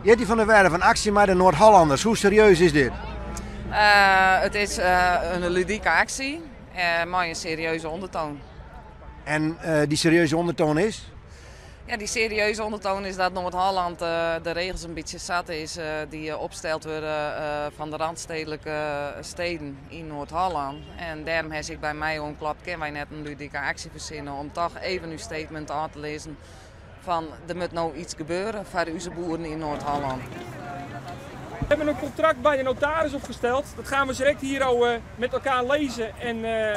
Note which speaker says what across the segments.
Speaker 1: Jetty van der Werf, een actie met de Noord-Hollanders. Hoe serieus is dit?
Speaker 2: Het is een ludieke actie, maar een serieuze ondertoon.
Speaker 1: En die serieuze ondertoon is?
Speaker 2: Ja, die serieuze ondertoon is dat Noord-Holland de regels een beetje zat is die opgesteld worden van de randstedelijke steden in Noord-Holland. En daarom heb ik bij mij omklapt, kunnen wij net een ludieke actie verzinnen om toch even uw statement aan te lezen van er moet nou iets gebeuren voor onze boeren in Noord-Holland.
Speaker 3: We hebben een contract bij de notaris opgesteld. Dat gaan we direct hier al met elkaar lezen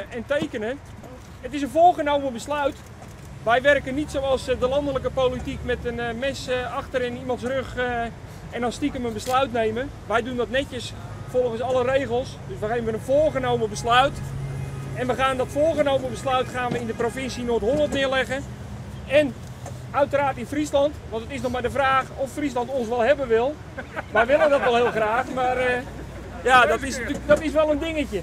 Speaker 3: en tekenen. Het is een voorgenomen besluit. Wij werken niet zoals de landelijke politiek met een mes achter in iemands rug en dan stiekem een besluit nemen. Wij doen dat netjes volgens alle regels. Dus we geven een voorgenomen besluit. En we gaan dat voorgenomen besluit in de provincie Noord-Holland neerleggen. En uiteraard in Friesland, want het is nog maar de vraag of Friesland ons wel hebben wil. Wij willen dat wel heel graag, maar ja, dat is wel een dingetje.